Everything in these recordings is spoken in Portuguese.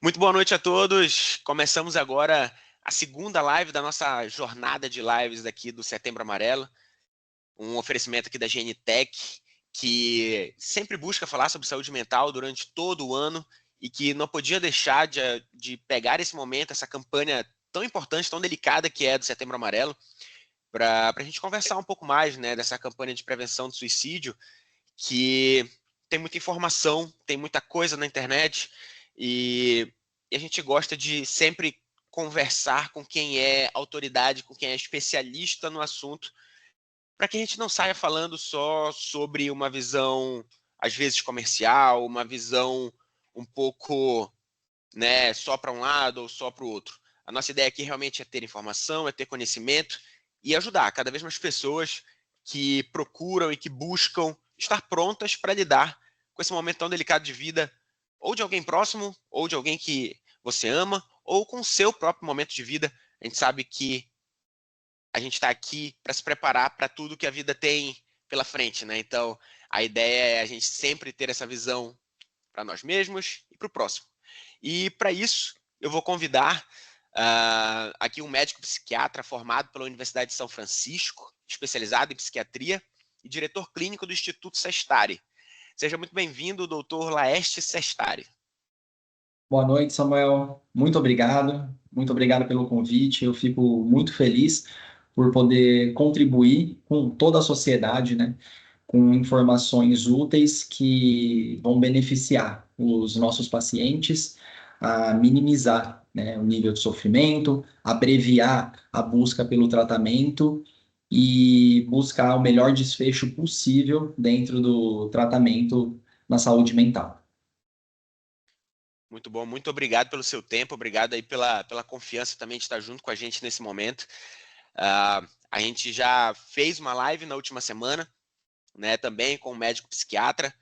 Muito boa noite a todos. Começamos agora a segunda live da nossa jornada de lives aqui do Setembro Amarelo. Um oferecimento aqui da GNTech, que sempre busca falar sobre saúde mental durante todo o ano e que não podia deixar de pegar esse momento, essa campanha tão importante, tão delicada que é do Setembro Amarelo, para a gente conversar um pouco mais, né, dessa campanha de prevenção do suicídio, que tem muita informação, tem muita coisa na internet e a gente gosta de sempre conversar com quem é autoridade, com quem é especialista no assunto, para que a gente não saia falando só sobre uma visão, às vezes comercial, uma visão um pouco, né, só para um lado ou só para o outro. A nossa ideia aqui realmente é ter informação, é ter conhecimento e ajudar cada vez mais pessoas que procuram e que buscam estar prontas para lidar com esse momento tão delicado de vida, ou de alguém próximo, ou de alguém que você ama, ou com o seu próprio momento de vida. A gente sabe que a gente está aqui para se preparar para tudo que a vida tem pela frente, né? Então, a ideia é a gente sempre ter essa visão para nós mesmos e para o próximo. E para isso, eu vou convidar aqui um médico psiquiatra formado pela Universidade de São Francisco, especializado em psiquiatria e diretor clínico do Instituto Sestari. Seja muito bem-vindo, doutor Laeste Sestari. Boa noite, Samuel. Muito obrigado. Muito obrigado pelo convite. Eu fico muito feliz por poder contribuir com toda a sociedade, né, com informações úteis que vão beneficiar os nossos pacientes a minimizar, né, o nível de sofrimento, abreviar a busca pelo tratamento e buscar o melhor desfecho possível dentro do tratamento na saúde mental. Muito bom, muito obrigado pelo seu tempo, obrigado aí pela confiança também de estar junto com a gente nesse momento. A gente já fez uma live na última semana, né, também com um médico psiquiatra,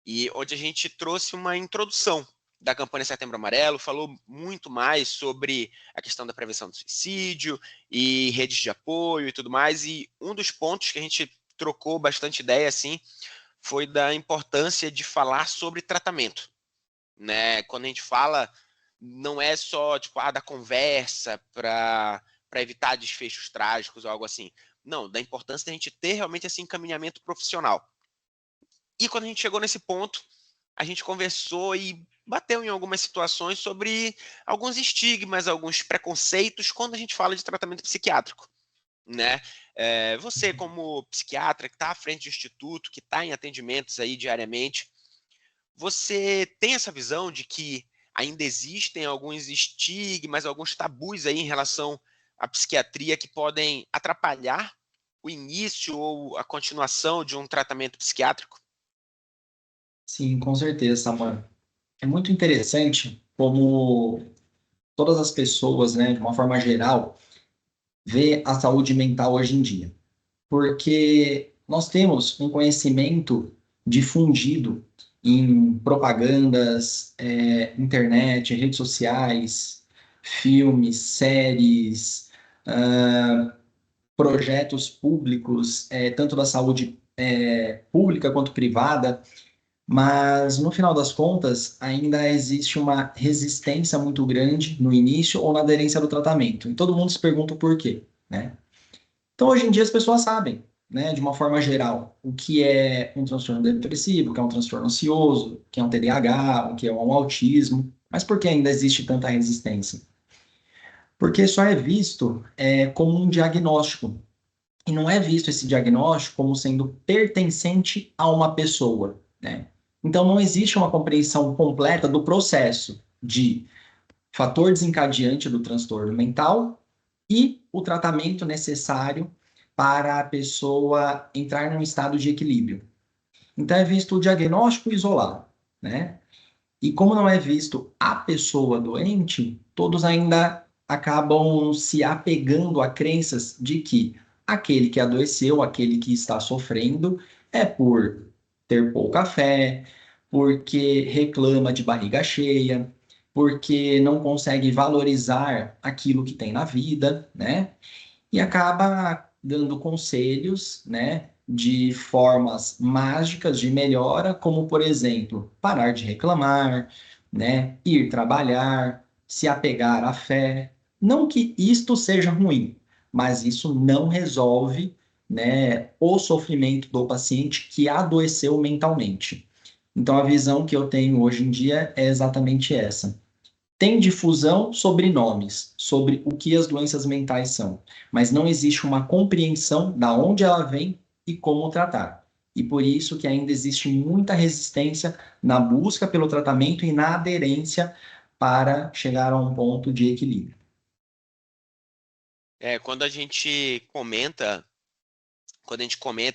e onde a gente trouxe uma introdução da campanha Setembro Amarelo, falou muito mais sobre a questão da prevenção do suicídio e redes de apoio e tudo mais, e um dos pontos que a gente trocou bastante ideia, assim, foi da importância de falar sobre tratamento, né? Quando a gente fala, não é só tipo da conversa para evitar desfechos trágicos ou algo assim. Não, da importância da gente ter realmente esse encaminhamento profissional. E quando a gente chegou nesse ponto, a gente conversou e bateu em algumas situações sobre alguns estigmas, alguns preconceitos quando a gente fala de tratamento psiquiátrico, né? Você como psiquiatra que está à frente do instituto, que está em atendimentos aí diariamente, você tem essa visão de que ainda existem alguns estigmas, alguns tabus aí em relação à psiquiatria que podem atrapalhar o início ou a continuação de um tratamento psiquiátrico? Sim, com certeza, Samuel. É muito interessante como todas as pessoas, né, de uma forma geral, vê a saúde mental hoje em dia. Porque nós temos um conhecimento difundido em propagandas, internet, redes sociais, filmes, séries, projetos públicos, tanto da saúde pública quanto privada, mas no final das contas ainda existe uma resistência muito grande no início ou na aderência do tratamento. E todo mundo se pergunta o porquê, né? Então hoje em dia as pessoas sabem, né, de uma forma geral, o que é um transtorno depressivo, o que é um transtorno ansioso, o que é um TDAH, o que é um autismo, mas por que ainda existe tanta resistência? Porque só é visto como um diagnóstico. E não é visto esse diagnóstico como sendo pertencente a uma pessoa, né? Então não existe uma compreensão completa do processo de fator desencadeante do transtorno mental e o tratamento necessário para a pessoa entrar num estado de equilíbrio. Então é visto o diagnóstico isolado, né? E como não é visto a pessoa doente, todos ainda acabam se apegando a crenças de que aquele que adoeceu, aquele que está sofrendo, é por ter pouca fé, porque reclama de barriga cheia, porque não consegue valorizar aquilo que tem na vida, né? E acaba dando conselhos, né, de formas mágicas de melhora, como, por exemplo, parar de reclamar, né? Ir trabalhar, se apegar à fé. Não que isto seja ruim, mas isso não resolve, né, o sofrimento do paciente que adoeceu mentalmente. Então, a visão que eu tenho hoje em dia é exatamente essa. Tem difusão sobre nomes, sobre o que as doenças mentais são, mas não existe uma compreensão da onde ela vem e como tratar. E por isso que ainda existe muita resistência na busca pelo tratamento e na aderência para chegar a um ponto de equilíbrio. Quando a gente comenta,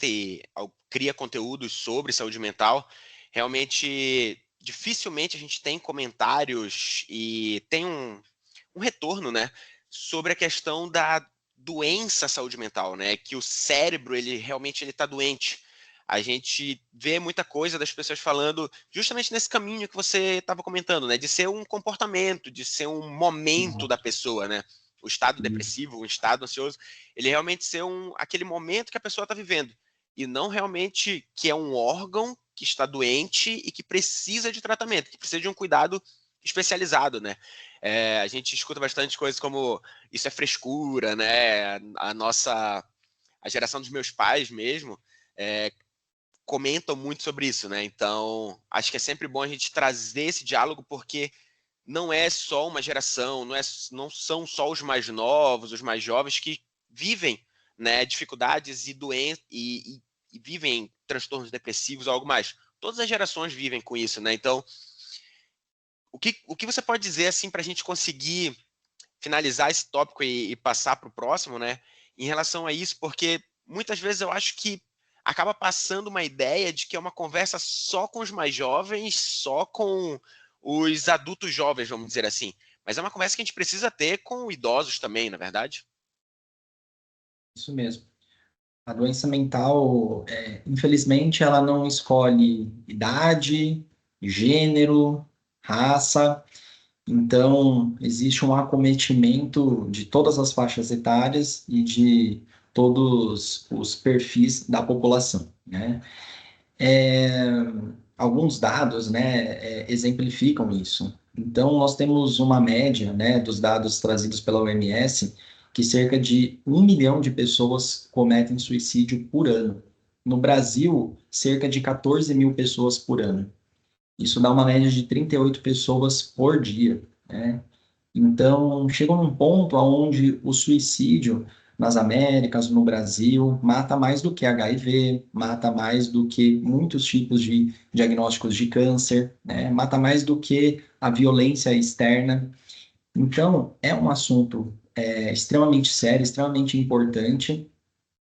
e cria conteúdos sobre saúde mental, realmente dificilmente a gente tem comentários e tem um retorno, né, sobre a questão da doença saúde mental, né, que o cérebro ele realmente ele está doente. A gente vê muita coisa das pessoas falando justamente nesse caminho que você estava comentando, né, de ser um comportamento, de ser um momento da pessoa, né, o estado depressivo, o estado ansioso, ele realmente ser aquele momento que a pessoa está vivendo e não realmente que é um órgão que está doente e que precisa de tratamento, que precisa de um cuidado especializado, né? A gente escuta bastante coisas como isso é frescura, né? A geração dos meus pais mesmo comentam muito sobre isso, né? Então, acho que é sempre bom a gente trazer esse diálogo porque não é só uma geração, não são só os mais novos, os mais jovens que vivem, né, dificuldades e doenças e vivem transtornos depressivos ou algo mais. Todas as gerações vivem com isso, né? Então, o que você pode dizer assim para a gente conseguir finalizar esse tópico e passar para o próximo, né? Em relação a isso, porque muitas vezes eu acho que acaba passando uma ideia de que é uma conversa só com os mais jovens, só com os adultos jovens, vamos dizer assim. Mas é uma conversa que a gente precisa ter com idosos também, na verdade. Isso mesmo. A doença mental, infelizmente, ela não escolhe idade, gênero, raça. Então, existe um acometimento de todas as faixas etárias e de todos os perfis da população, né? É, alguns dados, né, exemplificam isso. Então, nós temos uma média, né, dos dados trazidos pela OMS, que cerca de 1 milhão de pessoas cometem suicídio por ano. No Brasil, cerca de 14 mil pessoas por ano. Isso dá uma média de 38 pessoas por dia, né? Então, chega num ponto onde o suicídio nas Américas, no Brasil, mata mais do que HIV, mata mais do que muitos tipos de diagnósticos de câncer, né? Mata mais do que a violência externa. Então, é um assunto extremamente sério, extremamente importante,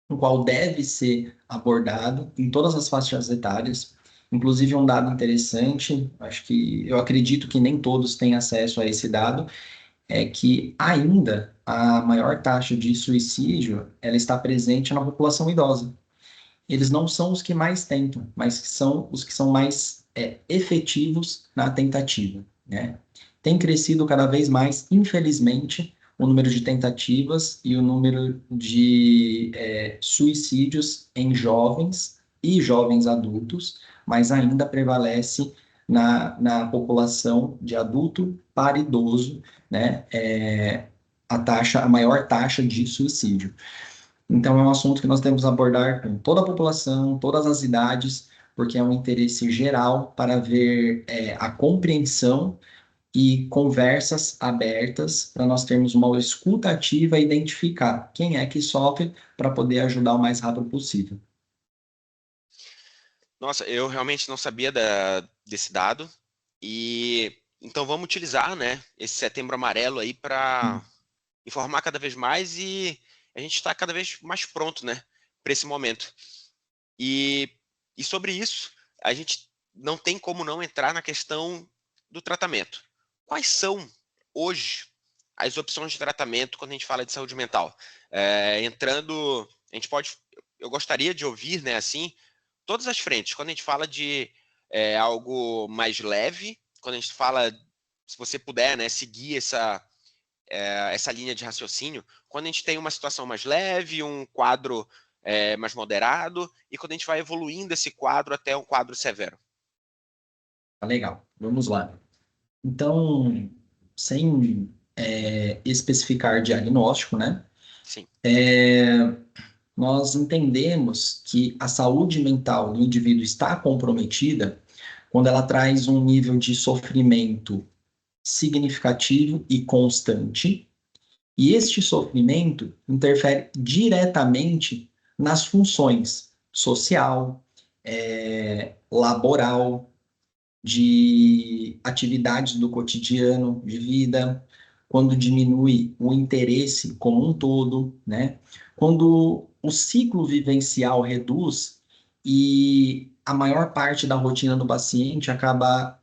o qual deve ser abordado em todas as faixas etárias. Inclusive, um dado interessante, acho que eu acredito que nem todos têm acesso a esse dado, é que ainda a maior taxa de suicídio ela está presente na população idosa. Eles não são os que mais tentam, mas são os que são mais efetivos na tentativa, né? Tem crescido cada vez mais, infelizmente, o número de tentativas e o número de suicídios em jovens e jovens adultos, mas ainda prevalece na população de adulto para idoso, né? A maior taxa de suicídio. Então, é um assunto que nós temos que abordar com toda a população, todas as idades, porque é um interesse geral para ver a compreensão e conversas abertas para nós termos uma escuta ativa e identificar quem é que sofre para poder ajudar o mais rápido possível. Nossa, eu realmente não sabia desse dado e então vamos utilizar, né, esse Setembro Amarelo aí para informar cada vez mais e a gente está cada vez mais pronto, né, para esse momento. E, e sobre isso, a gente não tem como não entrar na questão do tratamento. Quais são, hoje, as opções de tratamento quando a gente fala de saúde mental? A gente pode, eu gostaria de ouvir, né, assim, todas as frentes. Quando a gente fala de algo mais leve, quando a gente fala, se você puder, né, seguir essa linha de raciocínio, quando a gente tem uma situação mais leve, um quadro mais moderado, e quando a gente vai evoluindo esse quadro até um quadro severo. Tá legal, vamos lá. Então, sem especificar diagnóstico, né? Sim. Nós entendemos que a saúde mental do indivíduo está comprometida quando ela traz um nível de sofrimento significativo e constante, e este sofrimento interfere diretamente nas funções social, laboral, de atividades do cotidiano, de vida, quando diminui o interesse como um todo, né? Quando o ciclo vivencial reduz e a maior parte da rotina do paciente acaba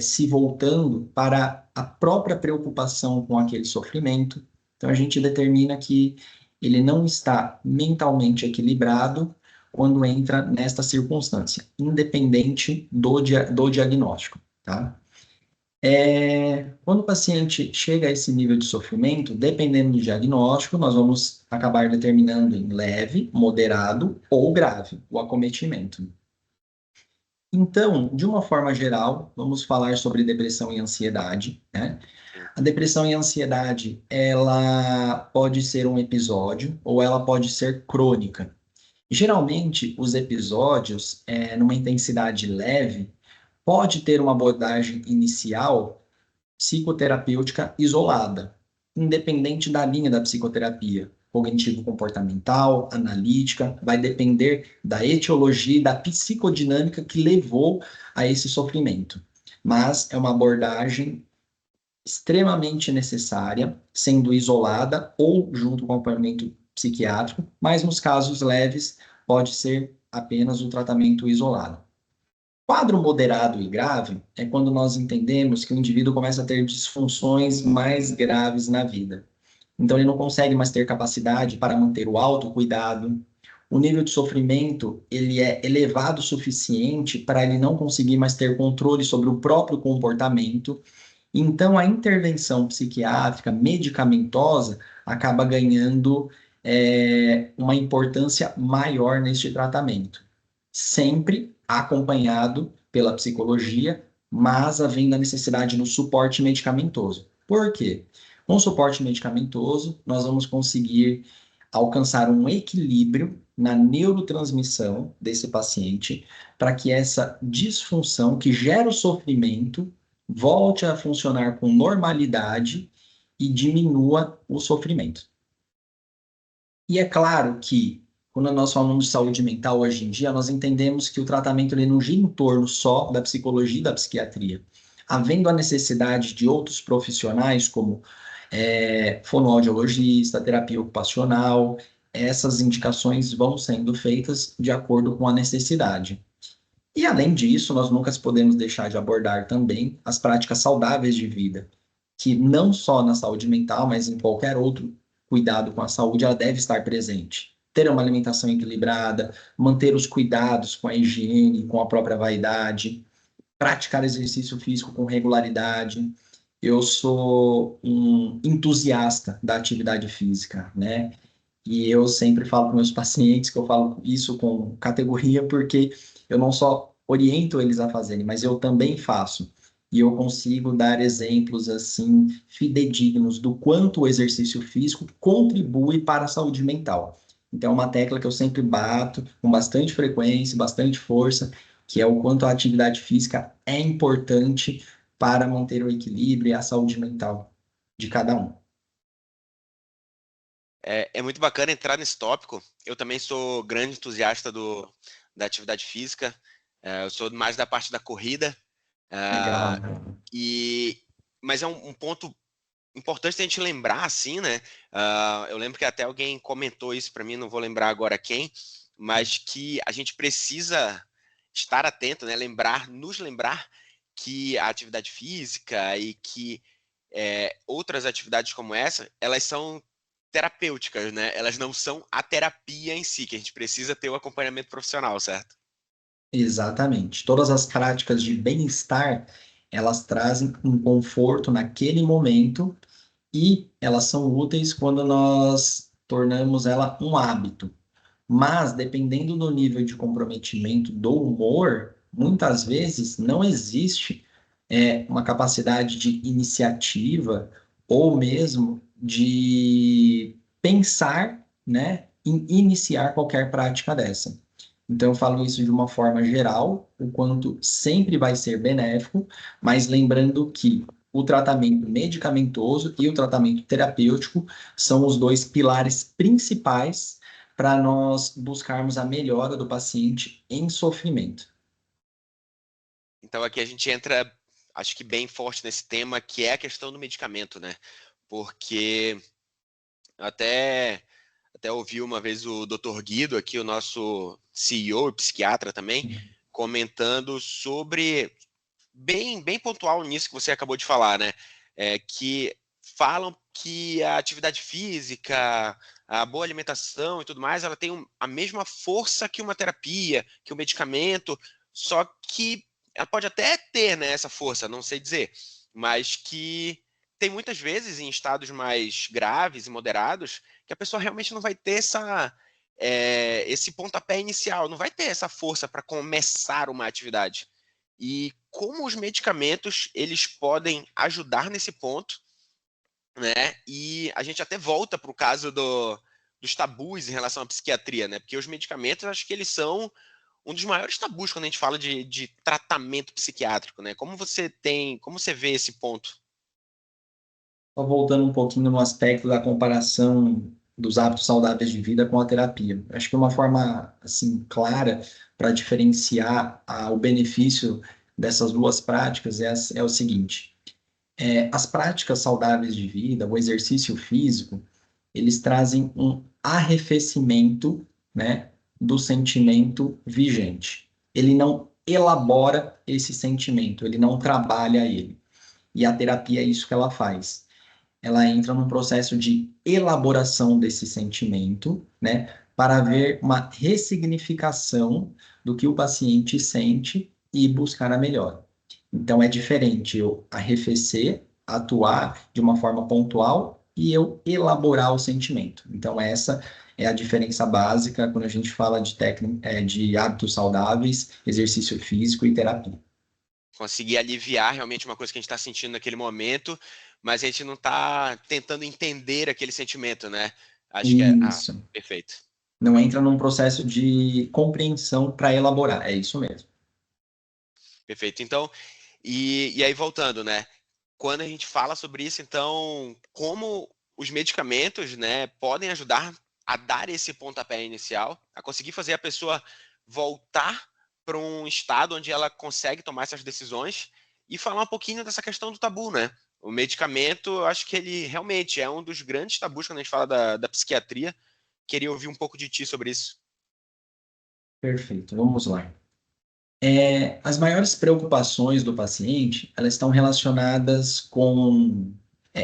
se voltando para a própria preocupação com aquele sofrimento. Então a gente determina que ele não está mentalmente equilibrado quando entra nesta circunstância, independente do diagnóstico, tá? Quando o paciente chega a esse nível de sofrimento, dependendo do diagnóstico, nós vamos acabar determinando em leve, moderado ou grave o acometimento. Então, de uma forma geral, vamos falar sobre depressão e ansiedade, né? Sim. A depressão e a ansiedade, ela pode ser um episódio ou ela pode ser crônica. Geralmente, os episódios, numa intensidade leve, pode ter uma abordagem inicial psicoterapêutica isolada, independente da linha da psicoterapia, cognitivo-comportamental, analítica, vai depender da etiologia e da psicodinâmica que levou a esse sofrimento. Mas é uma abordagem extremamente necessária, sendo isolada ou junto com acompanhamento psiquiátrico, mas nos casos leves pode ser apenas o tratamento isolado. Quadro moderado e grave é quando nós entendemos que o indivíduo começa a ter disfunções mais graves na vida. Então, ele não consegue mais ter capacidade para manter o autocuidado. O nível de sofrimento, ele é elevado o suficiente para ele não conseguir mais ter controle sobre o próprio comportamento. Então, a intervenção psiquiátrica, medicamentosa, acaba ganhando uma importância maior neste tratamento. Sempre acompanhado pela psicologia, mas havendo a necessidade no suporte medicamentoso. Por quê? Com o suporte medicamentoso, nós vamos conseguir alcançar um equilíbrio na neurotransmissão desse paciente, para que essa disfunção que gera o sofrimento volte a funcionar com normalidade e diminua o sofrimento. E é claro que, quando nós falamos de saúde mental hoje em dia, nós entendemos que o tratamento ele não gira em torno só da psicologia e da psiquiatria. Havendo a necessidade de outros profissionais, como fonoaudiologista, terapia ocupacional, essas indicações vão sendo feitas de acordo com a necessidade. E, além disso, nós nunca podemos deixar de abordar também as práticas saudáveis de vida, que não só na saúde mental, mas em qualquer outro cuidado com a saúde, ela deve estar presente. Ter uma alimentação equilibrada, manter os cuidados com a higiene, com a própria vaidade, praticar exercício físico com regularidade. Eu sou um entusiasta da atividade física, né? E eu sempre falo com meus pacientes que eu falo isso com categoria, porque eu não só oriento eles a fazerem, mas eu também faço. E eu consigo dar exemplos assim fidedignos do quanto o exercício físico contribui para a saúde mental. Então, é uma tecla que eu sempre bato com bastante frequência, bastante força, que é o quanto a atividade física é importante para manter o equilíbrio e a saúde mental de cada um. É muito bacana entrar nesse tópico. Eu também sou grande entusiasta da atividade física. Eu sou mais da parte da corrida. Legal. Mas é um ponto importante a gente lembrar, assim, né? Eu lembro que até alguém comentou isso para mim, não vou lembrar agora quem, mas que a gente precisa estar atento, né? Nos lembrar que a atividade física e que outras atividades como essa, elas são terapêuticas, né? Elas não são a terapia em si, que a gente precisa ter o acompanhamento profissional, certo? Exatamente. Todas as práticas de bem-estar, elas trazem um conforto naquele momento e elas são úteis quando nós tornamos ela um hábito. Mas, dependendo do nível de comprometimento do humor, muitas vezes não existe uma capacidade de iniciativa ou mesmo de pensar, né, em iniciar qualquer prática dessa. Então, eu falo isso de uma forma geral, o quanto sempre vai ser benéfico, mas lembrando que o tratamento medicamentoso e o tratamento terapêutico são os dois pilares principais para nós buscarmos a melhora do paciente em sofrimento. Então aqui a gente entra, acho que bem forte nesse tema, que é a questão do medicamento, né? Porque até ouvi uma vez o Dr. Guido, aqui o nosso CEO e psiquiatra também, comentando sobre, bem pontual nisso que você acabou de falar, né? Que falam que a atividade física, a boa alimentação e tudo mais, ela tem a mesma força que uma terapia, que um medicamento, só que ela pode até ter, né, essa força, não sei dizer, mas que tem muitas vezes em estados mais graves e moderados que a pessoa realmente não vai ter esse pontapé inicial, não vai ter essa força para começar uma atividade. E como os medicamentos eles podem ajudar nesse ponto, né? E a gente até volta para o caso dos tabus em relação à psiquiatria, né? Porque os medicamentos, acho que eles são um dos maiores tabus quando a gente fala de tratamento psiquiátrico, né? Como você vê esse ponto? Só voltando um pouquinho no aspecto da comparação dos hábitos saudáveis de vida com a terapia. Acho que uma forma assim clara para diferenciar o benefício dessas duas práticas é o seguinte: as práticas saudáveis de vida, o exercício físico, eles trazem um arrefecimento, né, do sentimento vigente. Ele não elabora esse sentimento, ele não trabalha ele. E a terapia é isso que ela faz. Ela entra num processo de elaboração desse sentimento, né, para ver uma ressignificação do que o paciente sente e buscar a melhora. Então é diferente eu arrefecer, atuar de uma forma pontual e eu elaborar o sentimento. Então essa é a diferença básica quando a gente fala de de hábitos saudáveis, exercício físico e terapia. Conseguir aliviar realmente uma coisa que a gente está sentindo naquele momento, mas a gente não está tentando entender aquele sentimento, né? Acho que Isso. perfeito. Não entra num processo de compreensão para elaborar. É isso mesmo. Perfeito. Então, e aí voltando, né? Quando a gente fala sobre isso, então, como os medicamentos, né, podem ajudar a dar esse pontapé inicial, a conseguir fazer a pessoa voltar para um estado onde ela consegue tomar essas decisões e falar um pouquinho dessa questão do tabu, né? O medicamento, eu acho que ele realmente é um dos grandes tabus quando a gente fala da psiquiatria. Queria ouvir um pouco de ti sobre isso. Perfeito. Vamos lá. As maiores preocupações do paciente, elas estão relacionadas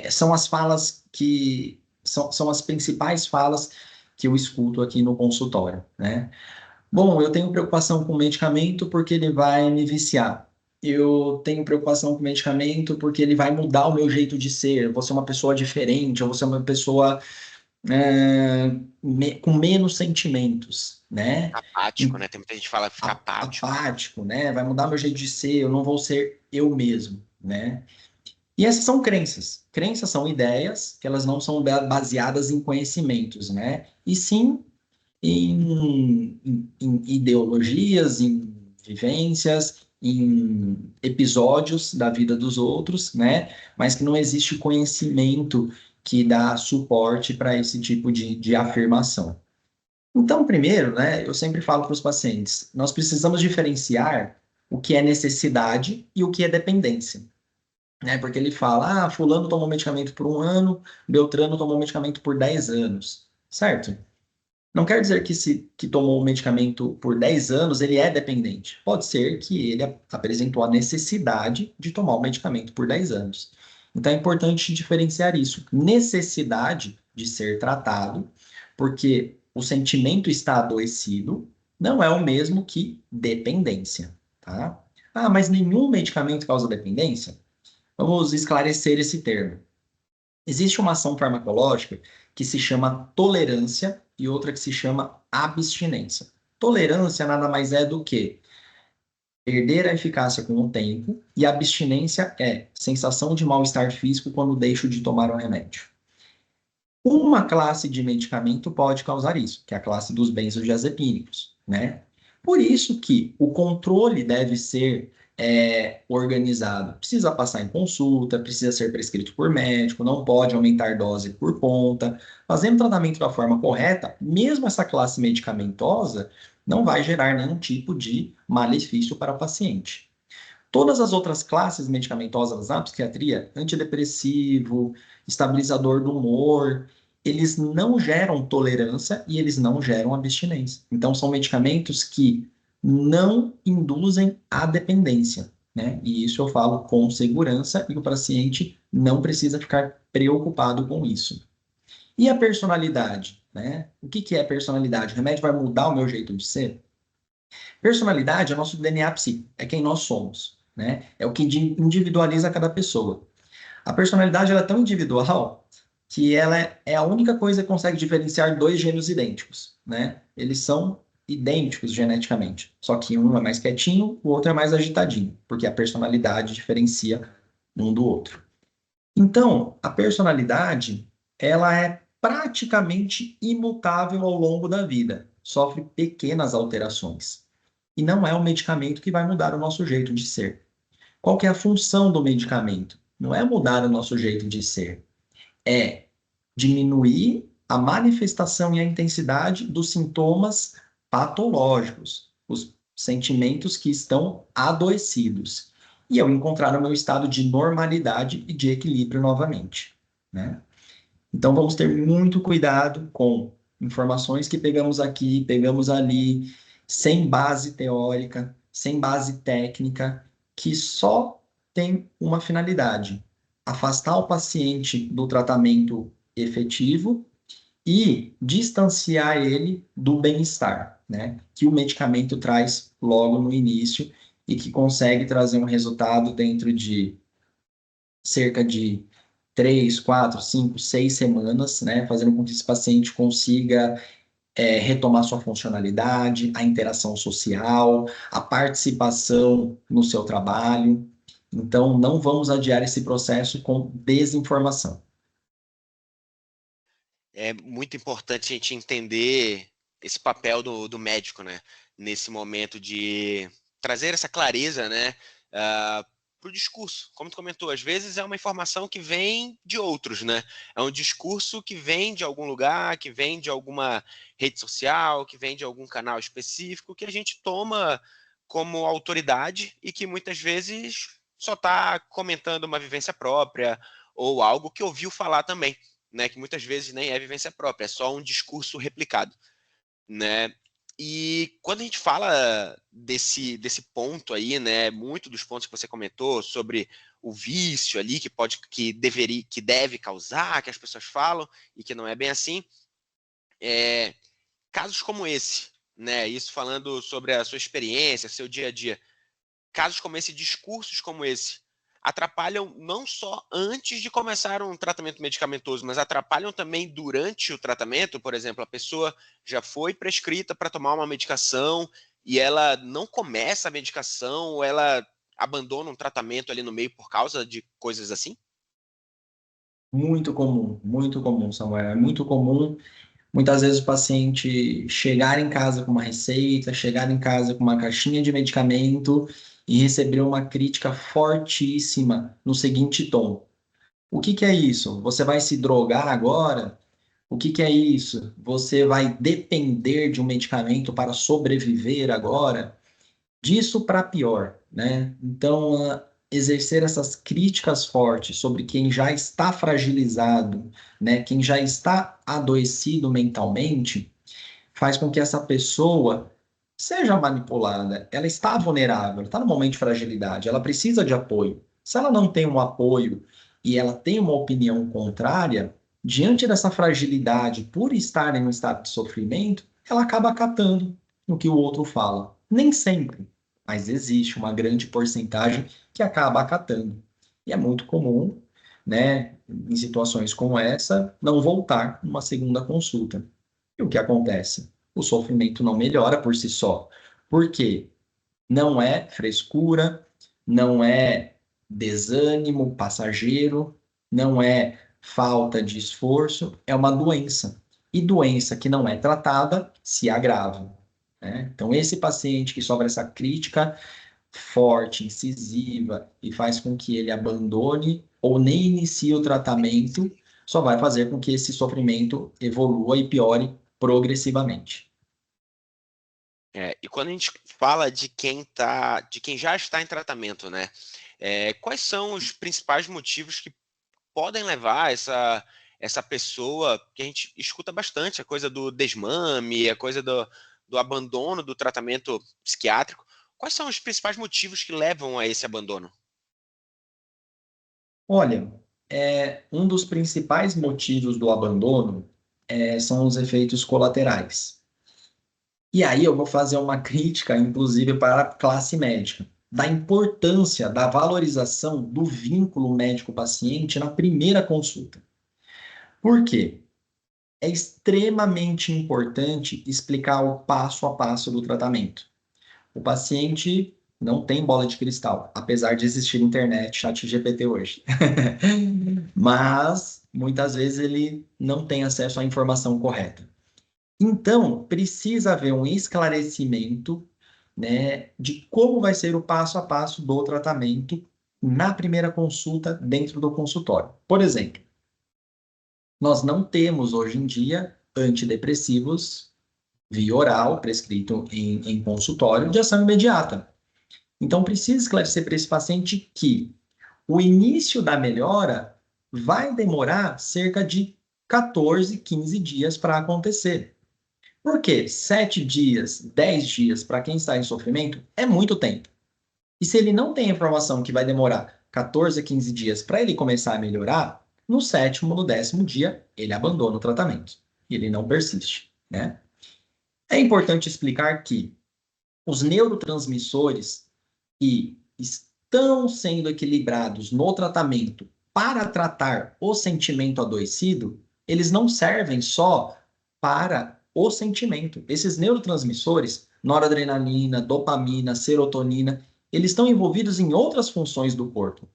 são as falas que são as principais falas que eu escuto aqui no consultório, né? Bom, eu tenho preocupação com o medicamento porque ele vai me viciar. Eu tenho preocupação com o medicamento porque ele vai mudar o meu jeito de ser. Eu vou ser uma pessoa diferente, eu vou ser uma pessoa com menos sentimentos, né? Apático, né? Tem muita gente que fala ficar apático. Apático, né? Vai mudar meu jeito de ser, eu não vou ser eu mesmo, né? E essas são crenças. Crenças são ideias que elas não são baseadas em conhecimentos, né? E sim em ideologias, em vivências, em episódios da vida dos outros, né? Mas que não existe conhecimento que dá suporte para esse tipo de afirmação. Então, primeiro, né, eu sempre falo para os pacientes, nós precisamos diferenciar o que é necessidade e o que é dependência, né? Porque ele fala, fulano tomou medicamento por 1 ano, Beltrano tomou medicamento por 10 anos, certo? Não quer dizer que se que tomou o medicamento por 10 anos, ele é dependente. Pode ser que ele apresentou a necessidade de tomar o medicamento por 10 anos. Então é importante diferenciar isso. Necessidade de ser tratado, porque o sentimento está adoecido, não é o mesmo que dependência, tá? Mas nenhum medicamento causa dependência? Vamos esclarecer esse termo. Existe uma ação farmacológica que se chama tolerância e outra que se chama abstinência. Tolerância nada mais é do que Perder a eficácia com o tempo, e abstinência é sensação de mal-estar físico quando deixo de tomar o remédio. Uma classe de medicamento pode causar isso, que é a classe dos benzodiazepínicos, né? Por isso que o controle deve ser organizado. Precisa passar em consulta, precisa ser prescrito por médico, não pode aumentar dose por conta. Fazendo tratamento da forma correta, mesmo essa classe medicamentosa não vai gerar nenhum tipo de malefício para o paciente. Todas as outras classes medicamentosas na psiquiatria, antidepressivo, estabilizador do humor, eles não geram tolerância e eles não geram abstinência. Então, são medicamentos que não induzem a dependência, né? E isso eu falo com segurança e o paciente não precisa ficar preocupado com isso. E a personalidade, né? O que é personalidade? O remédio vai mudar o meu jeito de ser? Personalidade é nosso DNA psíquico, é quem nós somos, né? É o que individualiza cada pessoa. A personalidade ela é tão individual que ela é a única coisa que consegue diferenciar dois gêmeos idênticos, né? Eles são idênticos geneticamente, só que um é mais quietinho, o outro é mais agitadinho, porque a personalidade diferencia um do outro. Então, a personalidade, ela é praticamente imutável ao longo da vida, sofre pequenas alterações. E não é o medicamento que vai mudar o nosso jeito de ser. Qual que é a função do medicamento? Não é mudar o nosso jeito de ser, é diminuir a manifestação e a intensidade dos sintomas patológicos, os sentimentos que estão adoecidos. E eu encontrar o meu estado de normalidade e de equilíbrio novamente, né? Então vamos ter muito cuidado com informações que pegamos aqui, pegamos ali, sem base teórica, sem base técnica, que só tem uma finalidade: afastar o paciente do tratamento efetivo e distanciar ele do bem-estar, né? Que o medicamento traz logo no início e que consegue trazer um resultado dentro de cerca de 3, 4, 5, 6 semanas, né? Fazendo com que esse paciente consiga retomar sua funcionalidade, a interação social, a participação no seu trabalho. Então, não vamos adiar esse processo com desinformação. É muito importante a gente entender esse papel do médico, né? Nesse momento de trazer essa clareza, né? Para o discurso. Como tu comentou, às vezes é uma informação que vem de outros, né? É um discurso que vem de algum lugar, que vem de alguma rede social, que vem de algum canal específico, que a gente toma como autoridade e que muitas vezes só está comentando uma vivência própria ou algo que ouviu falar também, né, que muitas vezes nem é vivência própria, é só um discurso replicado, né? E quando a gente fala desse ponto aí, né, muito dos pontos que você comentou sobre o vício ali que deve causar, que as pessoas falam e que não é bem assim, é, casos como esse, né, isso falando sobre a sua experiência, seu dia a dia, casos como esse, discursos como esse, atrapalham não só antes de começar um tratamento medicamentoso, mas atrapalham também durante o tratamento. Por exemplo, a pessoa já foi prescrita para tomar uma medicação e ela não começa a medicação ou ela abandona um tratamento ali no meio por causa de coisas assim? Muito comum, Samuel. É muito comum, muitas vezes, o paciente chegar em casa com uma receita, chegar em casa com uma caixinha de medicamento e receber uma crítica fortíssima no seguinte tom: o que que é isso? Você vai se drogar agora? O que que é isso? Você vai depender de um medicamento para sobreviver agora? Disso para pior, né? Então, exercer essas críticas fortes sobre quem já está fragilizado, né? Quem já está adoecido mentalmente, faz com que essa pessoa seja manipulada. Ela está vulnerável, ela está no momento de fragilidade, ela precisa de apoio. Se ela não tem um apoio e ela tem uma opinião contrária, diante dessa fragilidade, por estar em um estado de sofrimento, ela acaba acatando o que o outro fala. Nem sempre, mas existe uma grande porcentagem que acaba acatando. E é muito comum, né, em situações como essa, não voltar numa segunda consulta. E o que acontece? O sofrimento não melhora por si só. Por quê? Não é frescura, não é desânimo passageiro, não é falta de esforço, é uma doença. E doença que não é tratada se agrava, né? Então, esse paciente que sofre essa crítica forte, incisiva, e faz com que ele abandone ou nem inicie o tratamento, só vai fazer com que esse sofrimento evolua e piore progressivamente. E quando a gente fala de quem já está em tratamento, né? Quais são os principais motivos que podem levar essa pessoa, que a gente escuta bastante, a coisa do desmame, a coisa do abandono do tratamento psiquiátrico. Quais são os principais motivos que levam a esse abandono? Olha, um dos principais motivos do abandono são os efeitos colaterais. E aí eu vou fazer uma crítica, inclusive, para a classe médica, da importância da valorização do vínculo médico-paciente na primeira consulta. Por quê? É extremamente importante explicar o passo a passo do tratamento. O paciente não tem bola de cristal, apesar de existir internet, chat GPT hoje. Mas muitas vezes ele não tem acesso à informação correta. Então, precisa haver um esclarecimento, né, de como vai ser o passo a passo do tratamento na primeira consulta dentro do consultório. Por exemplo, nós não temos hoje em dia antidepressivos via oral, prescrito em consultório, de ação imediata. Então, precisa esclarecer para esse paciente que o início da melhora vai demorar cerca de 14, 15 dias para acontecer. Por quê? 7 dias, 10 dias para quem está em sofrimento é muito tempo. E se ele não tem a informação que vai demorar 14 a 15 dias para ele começar a melhorar, no sétimo, no 10º dia, ele abandona o tratamento. Ele não persiste, né? É importante explicar que os neurotransmissores que estão sendo equilibrados no tratamento para tratar o sentimento adoecido, eles não servem só para o sentimento. Esses neurotransmissores, noradrenalina, dopamina, serotonina, eles estão envolvidos em outras funções do corpo.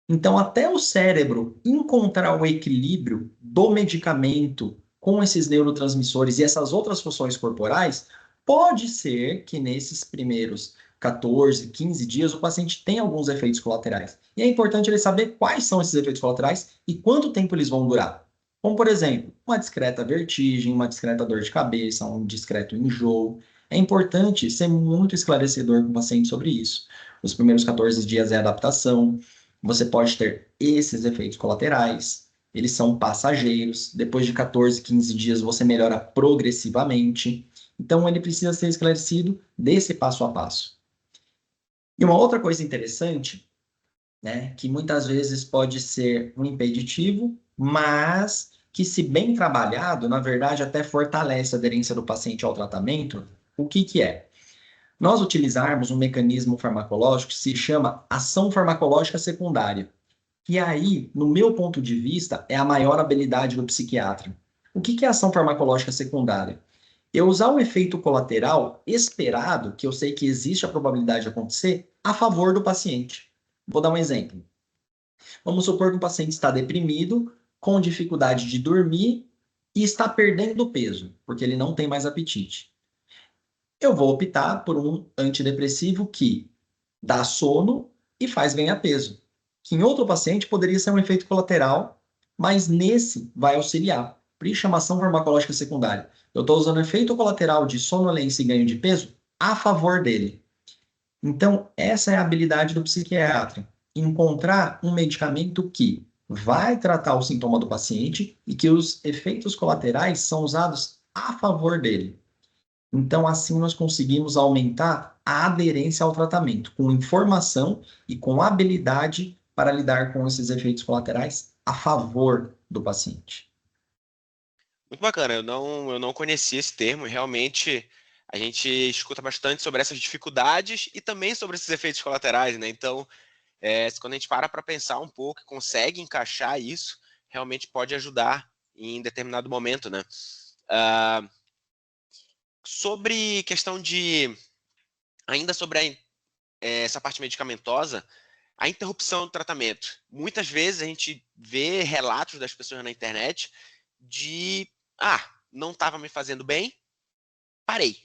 Então, até o cérebro encontrar o equilíbrio do medicamento com esses neurotransmissores e essas outras funções corporais, pode ser que nesses primeiros 14, 15 dias o paciente tenha alguns efeitos colaterais. E é importante ele saber quais são esses efeitos colaterais e quanto tempo eles vão durar. Como, por exemplo, uma discreta vertigem, uma discreta dor de cabeça, um discreto enjoo. É importante ser muito esclarecedor com o paciente sobre isso. Os primeiros 14 dias é adaptação, você pode ter esses efeitos colaterais, eles são passageiros. Depois de 14, 15 dias, você melhora progressivamente. Então, ele precisa ser esclarecido desse passo a passo. E uma outra coisa interessante, né, que muitas vezes pode ser um impeditivo, mas que, se bem trabalhado, na verdade, até fortalece a aderência do paciente ao tratamento. O que que é? Nós utilizarmos um mecanismo farmacológico que se chama ação farmacológica secundária. E aí, no meu ponto de vista, é a maior habilidade do psiquiatra. O que é ação farmacológica secundária? Eu usar o efeito colateral esperado, que eu sei que existe a probabilidade de acontecer, a favor do paciente. Vou dar um exemplo. Vamos supor que o paciente está deprimido, com dificuldade de dormir e está perdendo peso, porque ele não tem mais apetite. Eu vou optar por um antidepressivo que dá sono e faz ganhar peso. Que em outro paciente poderia ser um efeito colateral, mas nesse vai auxiliar. Por isso chama ação farmacológica secundária. Eu estou usando efeito colateral de sonolência e ganho de peso a favor dele. Então, essa é a habilidade do psiquiatra. Encontrar um medicamento que vai tratar o sintoma do paciente e que os efeitos colaterais são usados a favor dele. Então, assim, nós conseguimos aumentar a aderência ao tratamento, com informação e com habilidade para lidar com esses efeitos colaterais a favor do paciente. Muito bacana, eu não conhecia esse termo, e realmente a gente escuta bastante sobre essas dificuldades e também sobre esses efeitos colaterais, né? Então, quando a gente para pensar um pouco e consegue encaixar isso, realmente pode ajudar em determinado momento, né? Sobre questão de, ainda sobre essa parte medicamentosa, a interrupção do tratamento. Muitas vezes a gente vê relatos das pessoas na internet de, não estava me fazendo bem, parei.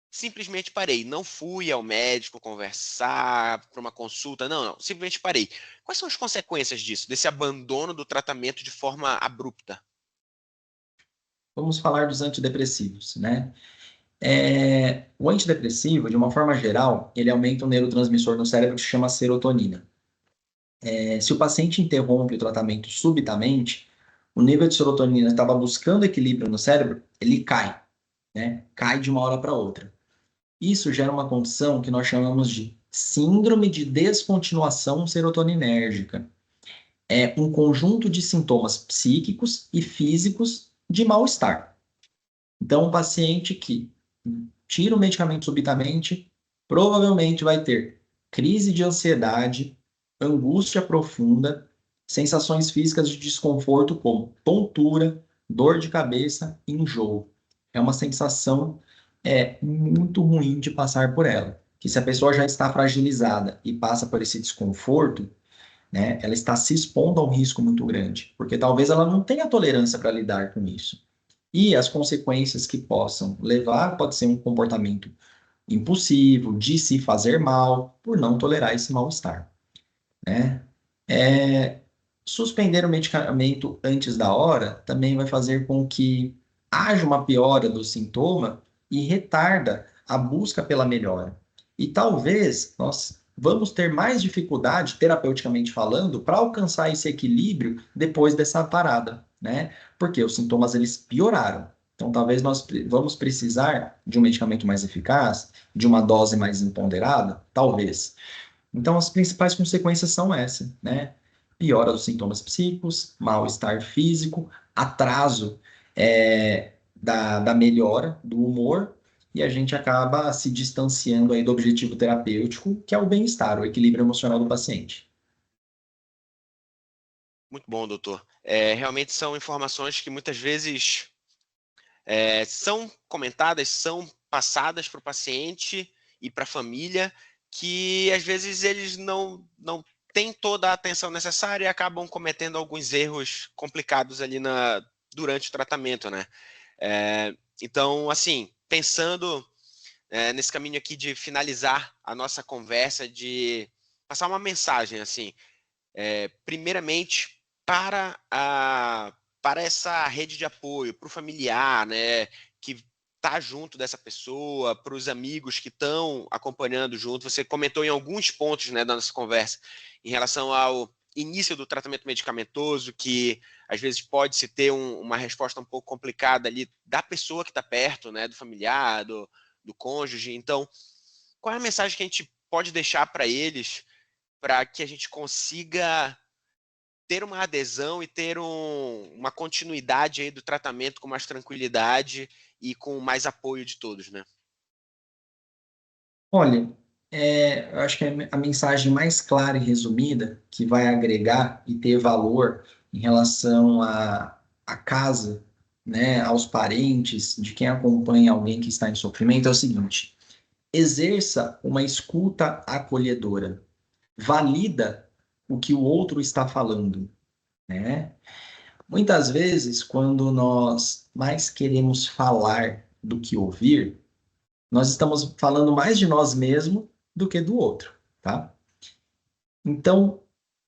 Simplesmente parei. Não fui ao médico conversar para uma consulta, não. Simplesmente parei. Quais são as consequências disso, desse abandono do tratamento de forma abrupta? Vamos falar dos antidepressivos, né? O antidepressivo, de uma forma geral, ele aumenta um neurotransmissor no cérebro que se chama serotonina. Se o paciente interrompe o tratamento subitamente, o nível de serotonina que estava buscando equilíbrio no cérebro, ele cai, né? Cai de uma hora para outra. Isso gera uma condição que nós chamamos de síndrome de descontinuação serotoninérgica. É um conjunto de sintomas psíquicos e físicos de mal-estar. Então, um paciente que tira o medicamento subitamente, provavelmente vai ter crise de ansiedade, angústia profunda, sensações físicas de desconforto como tontura, dor de cabeça e enjoo. É uma sensação muito ruim de passar por ela. Que se a pessoa já está fragilizada e passa por esse desconforto, né, ela está se expondo a um risco muito grande, porque talvez ela não tenha tolerância para lidar com isso. E as consequências que possam levar pode ser um comportamento impulsivo, de se fazer mal, por não tolerar esse mal-estar, né? Suspender o medicamento antes da hora também vai fazer com que haja uma piora do sintoma e retarda a busca pela melhora. E talvez nós vamos ter mais dificuldade, terapeuticamente falando, para alcançar esse equilíbrio depois dessa parada, né? Porque os sintomas eles pioraram. Então, talvez nós vamos precisar de um medicamento mais eficaz, de uma dose mais empoderada, talvez. Então, as principais consequências são essas, né? Piora dos sintomas psíquicos, mal-estar físico, atraso da melhora do humor, e a gente acaba se distanciando aí do objetivo terapêutico, que é o bem-estar, o equilíbrio emocional do paciente. Muito bom, doutor. Realmente são informações que muitas vezes são comentadas, são passadas para o paciente e para a família, que às vezes eles não têm toda a atenção necessária e acabam cometendo alguns erros complicados ali durante o tratamento, né? Então, assim, pensando nesse caminho aqui de finalizar a nossa conversa, de passar uma mensagem, assim, primeiramente para essa rede de apoio, para o familiar, né, que está junto dessa pessoa, para os amigos que estão acompanhando junto. Você comentou em alguns pontos, né, da nossa conversa em relação ao início do tratamento medicamentoso, que às vezes pode se ter uma resposta um pouco complicada ali da pessoa que está perto, né, do familiar, do cônjuge. Então, qual é a mensagem que a gente pode deixar para eles para que a gente consiga ter uma adesão e ter uma continuidade aí do tratamento com mais tranquilidade e com mais apoio de todos, né? Olha, eu acho que a mensagem mais clara e resumida, que vai agregar e ter valor em relação à casa, né, aos parentes, de quem acompanha alguém que está em sofrimento, é o seguinte: exerça uma escuta acolhedora, valida o que o outro está falando, né? Muitas vezes, quando nós mais queremos falar do que ouvir, nós estamos falando mais de nós mesmos do que do outro, tá? Então,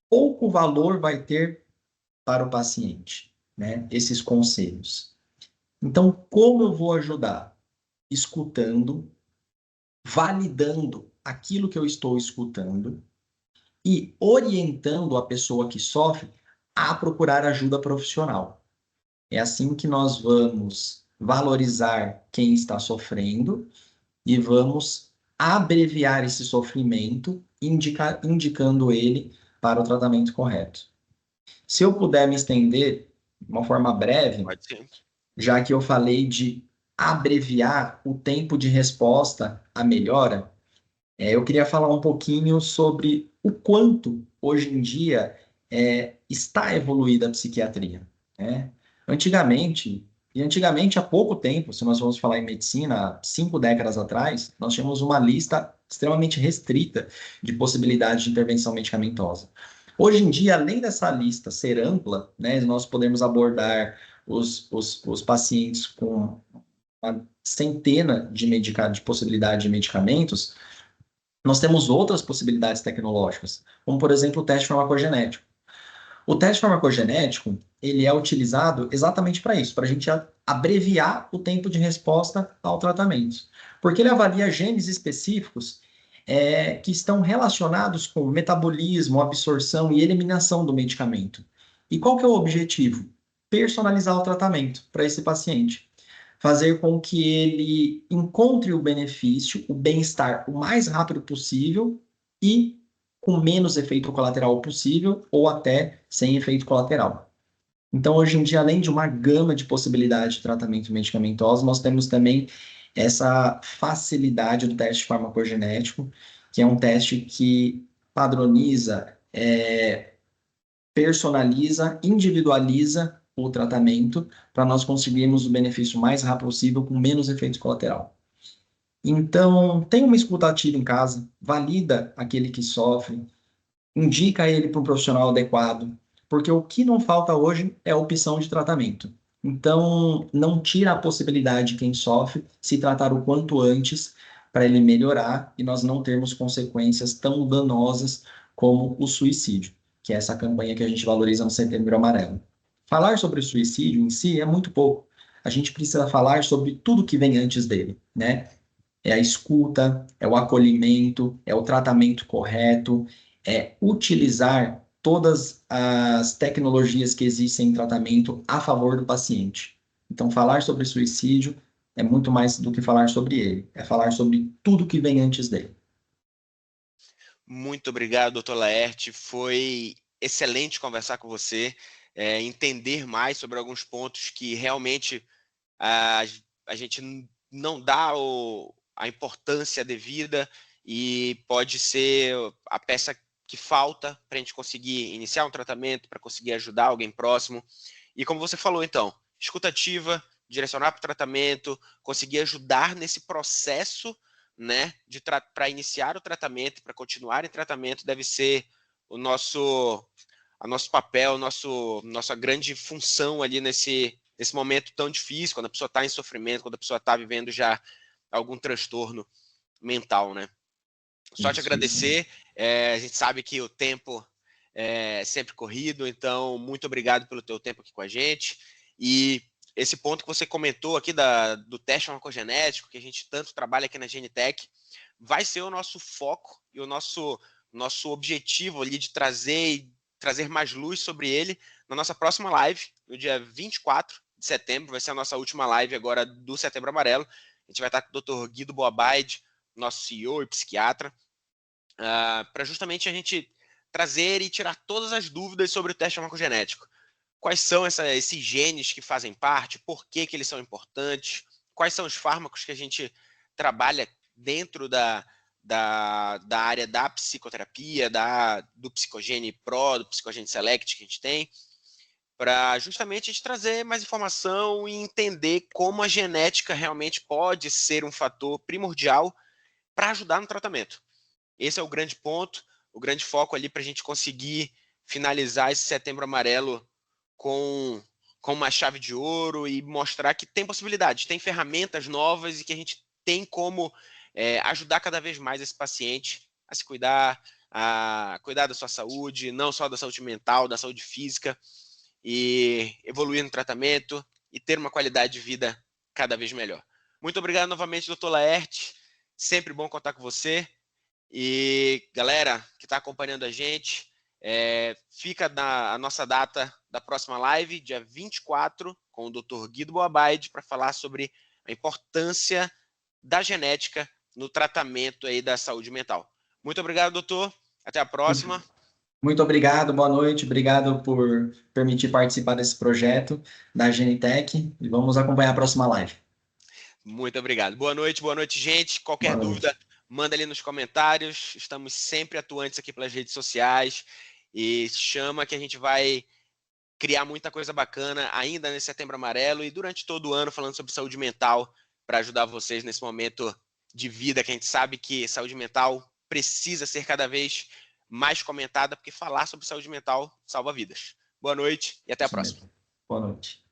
pouco valor vai ter para o paciente, né? Esses conselhos. Então, como eu vou ajudar? Escutando, validando aquilo que eu estou escutando e orientando a pessoa que sofre a procurar ajuda profissional. É assim que nós vamos valorizar quem está sofrendo e vamos abreviar esse sofrimento, indicando ele para o tratamento correto. Se eu puder me estender de uma forma breve, Pode ser. já que eu falei de abreviar o tempo de resposta à melhora, eu queria falar um pouquinho sobre o quanto hoje em dia está evoluída a psiquiatria, né? Antigamente, E antigamente, há pouco tempo, se nós vamos falar em medicina, 5 décadas atrás, nós tínhamos uma lista extremamente restrita de possibilidades de intervenção medicamentosa. Hoje em dia, além dessa lista ser ampla, né, nós podemos abordar os pacientes com uma centena de possibilidade de medicamentos. Nós temos outras possibilidades tecnológicas, como, por exemplo, o teste farmacogenético. O teste farmacogenético, ele é utilizado exatamente para isso, para a gente abreviar o tempo de resposta ao tratamento. Porque ele avalia genes específicos que estão relacionados com metabolismo, absorção e eliminação do medicamento. E qual que é o objetivo? Personalizar o tratamento para esse paciente. Fazer com que ele encontre o benefício, o bem-estar o mais rápido possível e com menos efeito colateral possível ou até sem efeito colateral. Então, hoje em dia, além de uma gama de possibilidades de tratamento medicamentoso, nós temos também essa facilidade do teste farmacogenético, que é um teste que padroniza, personaliza, individualiza o tratamento para nós conseguirmos o benefício mais rápido possível com menos efeito colateral. Então, tem uma escuta ativa em casa, valida aquele que sofre, indica ele para um profissional adequado, porque o que não falta hoje é a opção de tratamento. Então, não tira a possibilidade de quem sofre se tratar o quanto antes para ele melhorar e nós não termos consequências tão danosas como o suicídio, que é essa campanha que a gente valoriza no Setembro Amarelo. Falar sobre o suicídio em si é muito pouco. A gente precisa falar sobre tudo que vem antes dele, né? É a escuta, é o acolhimento, é o tratamento correto, é utilizar todas as tecnologias que existem em tratamento a favor do paciente. Então, falar sobre suicídio é muito mais do que falar sobre ele, é falar sobre tudo que vem antes dele. Muito obrigado, doutor Laerte. Foi excelente conversar com você, entender mais sobre alguns pontos que realmente a, a gente não dá a importância devida e pode ser a peça que falta para a gente conseguir iniciar um tratamento, para conseguir ajudar alguém próximo. E como você falou, então, escutativa, direcionar para o tratamento, conseguir ajudar nesse processo, né, para iniciar o tratamento, para continuar em tratamento, deve ser a nosso papel, nossa grande função ali nesse momento tão difícil, quando a pessoa está em sofrimento, quando a pessoa está vivendo já algum transtorno mental, né? Só te Isso. agradecer, a gente sabe que o tempo é sempre corrido, então muito obrigado pelo teu tempo aqui com a gente. E esse ponto que você comentou aqui do teste farmacogenético, que a gente tanto trabalha aqui na Genitec, vai ser o nosso foco e o nosso objetivo ali de trazer mais luz sobre ele na nossa próxima live, no dia 24 de setembro, vai ser a nossa última live agora do Setembro Amarelo. A gente vai estar com o Dr. Guido Boabaide, nosso CEO e psiquiatra, para justamente a gente trazer e tirar todas as dúvidas sobre o teste farmacogenético. Quais são esses genes que fazem parte, por que eles são importantes, quais são os fármacos que a gente trabalha dentro da área da psicoterapia, do psicogene Pro, do psicogene Select que a gente tem, para justamente a gente trazer mais informação e entender como a genética realmente pode ser um fator primordial para ajudar no tratamento. Esse é o grande ponto, o grande foco ali para a gente conseguir finalizar esse Setembro Amarelo com uma chave de ouro e mostrar que tem possibilidades, tem ferramentas novas e que a gente tem como ajudar cada vez mais esse paciente a se cuidar, a cuidar da sua saúde, não só da saúde mental, da saúde física, e evoluir no tratamento e ter uma qualidade de vida cada vez melhor. Muito obrigado novamente, doutor Laerte. Sempre bom contar com você. E galera que está acompanhando a gente, fica a nossa data da próxima live, dia 24, com o Dr. Guido Boabaide, para falar sobre a importância da genética no tratamento aí da saúde mental. Muito obrigado, doutor. Até a próxima. Muito obrigado, boa noite. Obrigado por permitir participar desse projeto da Genitec e vamos acompanhar a próxima live. Muito obrigado. Boa noite, gente. Boa Qualquer dúvida, noite. manda ali nos comentários. Estamos sempre atuantes aqui pelas redes sociais. E chama que a gente vai criar muita coisa bacana ainda nesse Setembro Amarelo e durante todo o ano falando sobre saúde mental para ajudar vocês nesse momento de vida que a gente sabe que saúde mental precisa ser cada vez mais comentada, porque falar sobre saúde mental salva vidas. Boa noite e até a Isso próxima. mesmo. Boa noite.